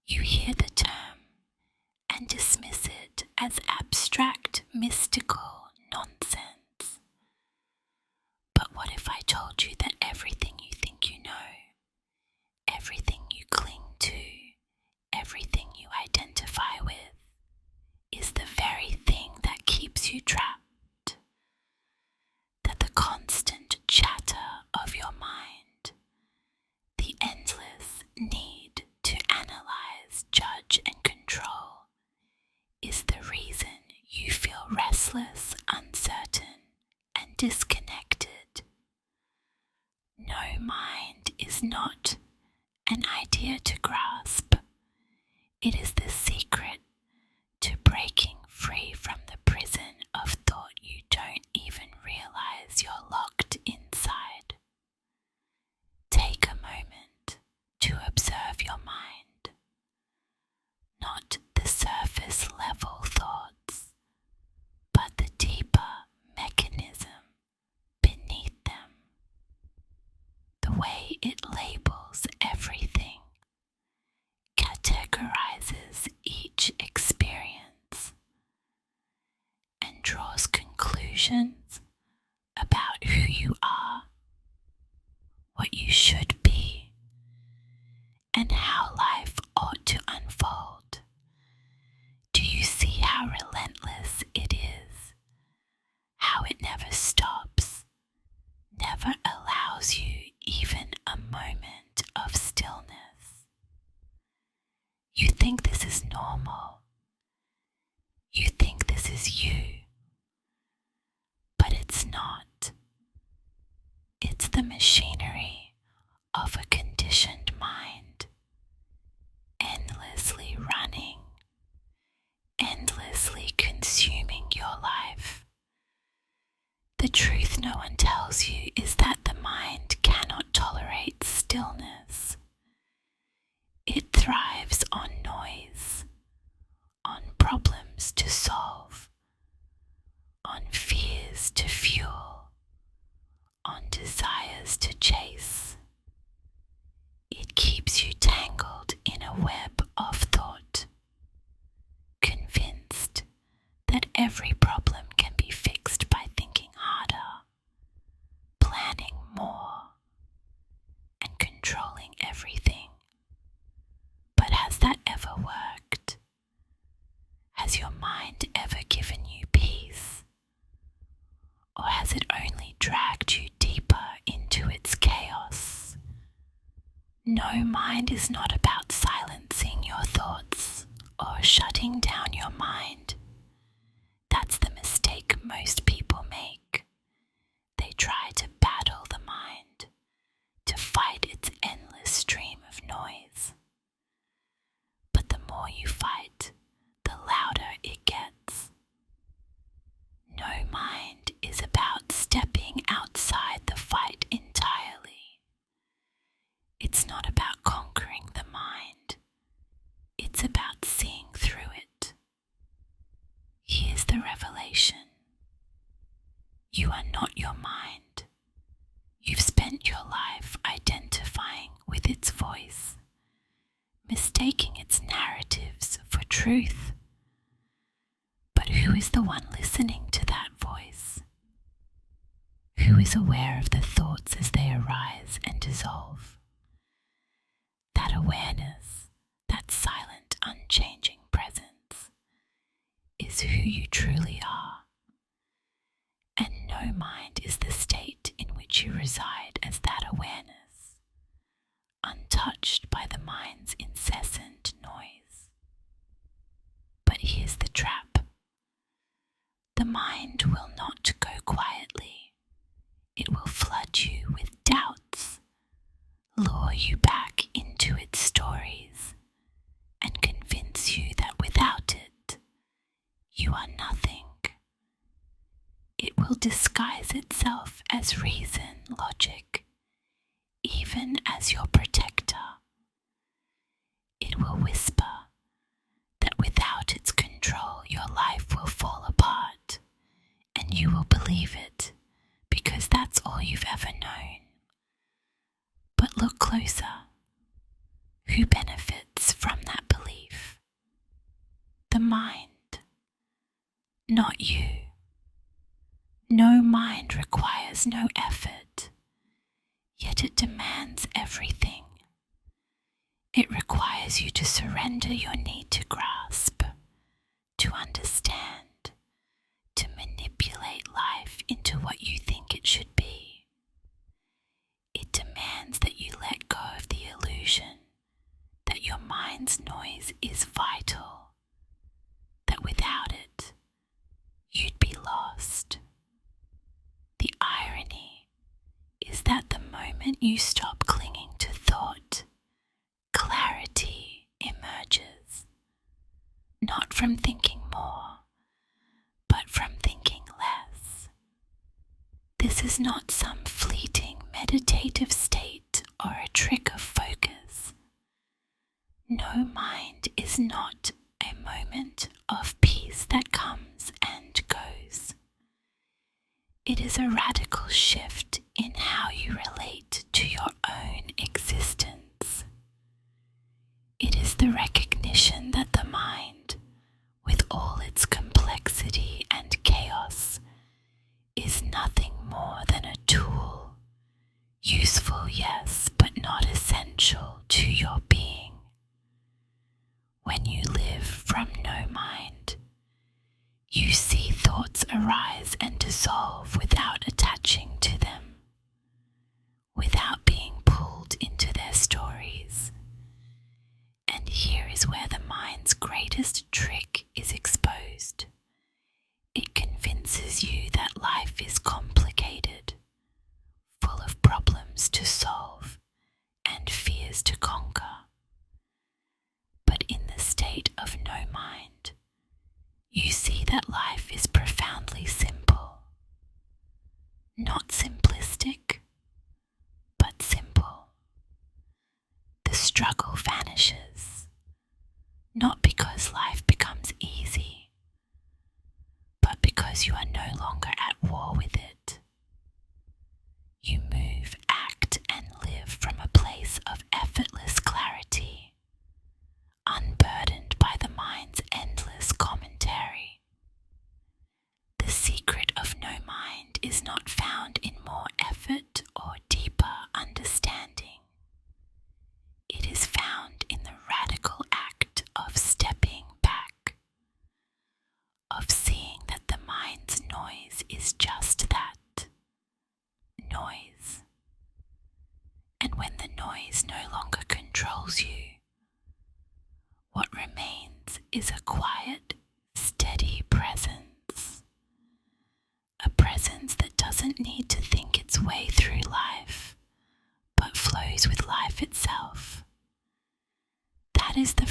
You hear the term and dismiss it as abstract, mystical nonsense. But what if I told you that everything you think you know, everything you cling to, everything you identify with, is the very thing that keeps you trapped? That the constant chatter of your mind, the endless need to analyze, judge, and control is the reason you feel restless, uncertain, and disconnected. No mind is not an idea to grasp. It is the secret to breaking free from the prison of thought you don't even realize you're locked inside. Take a moment to observe your mind, not the surface level thoughts, but the deeper mechanism beneath them. The way it labels everything, categorizes each experience, and draws conclusions about who you are, what you should be, and how life ought to unfold. Do you see how relentless it is? How it never stops, never allows you even a moment of stillness. You think this is normal. You think this is you. But it's not. It's the machinery of a conditioned mind, endlessly running, endlessly consuming your life. The truth no one tells you is that the mind cannot tolerate stillness. It thrives on noise, on problems to solve, on fears to fuel, on desires to chase. It keeps you tangled in a web of thought, convinced that every problem can be fixed by thinking harder, planning more, and controlling everything. But has that ever worked? Has your mind ever given you peace? Or has it only dragged you deeper into its chaos? No, mind is not about silencing your thoughts or shutting down your mind. That's the mistake most people make. They try to battle the mind, to fight its endless stream of noise. But the more you fight, the louder it gets. No mind is about stepping outside the fight entirely. It's not about conquering the mind. It's about seeing through it. Here's the revelation. You are not your mind. You've spent your life identifying with its voice, mistaking its narratives for truth. But who is the one listening to that voice? Who is aware of the thoughts as they arise and dissolve? That awareness, that silent, unchanging presence, is who you truly are. And no mind is the state in which you reside as that awareness, untouched by the mind's incessant noise. But here's the trap. The mind will not go quietly. It will flood you with doubts, lure you back into its stories, and convince you that without it, you are nothing. It will disguise itself as reason, logic, even as your protector. It will whisper that without its control, your life will fall apart, and you will believe it because that's all you've ever known. But look closer. Who benefits from that belief? not you. No mind requires no effort, yet it demands everything. It requires you to surrender your need to grasp, to understand, to manipulate life into what you think it should be. It demands that you let go of the illusion that your mind's noise is vital, that without it, you'd be lost. The irony is that the moment you stop clinging to thought, clarity emerges, not from thinking more, but from thinking less. This is not some fleeting meditative state or a trick of focus. No mind is not a moment of peace that comes and goes. It is a radical shift in how you relate to your own existence. It is the recognition that the mind, with all its complexity and chaos, is nothing more than a tool, useful, yes, but not essential to your being. When you live from no mind, you see thoughts arise and dissolve without attaching to them, without being pulled into their stories. And here is where the mind's greatest trick is exposed. It convinces you that life is complicated, full of problems to solve and fears to conquer. But in the state of no mind, you see that life is profoundly simple. Not simplistic, but simple. The struggle vanishes, not because life becomes easy, but because you are no longer at war with it. You move, act, and live from a place of effortless clarity, unburdened by the mind's endless commentary. The secret of no mind is not found in more effort or deeper understanding. It is found in the radical act of stepping back, of seeing that the mind's noise is just that, noise. And when the noise no longer controls you, what remains is a quiet, steady presence. A presence that doesn't need to think its way through life, but flows with life itself. That is the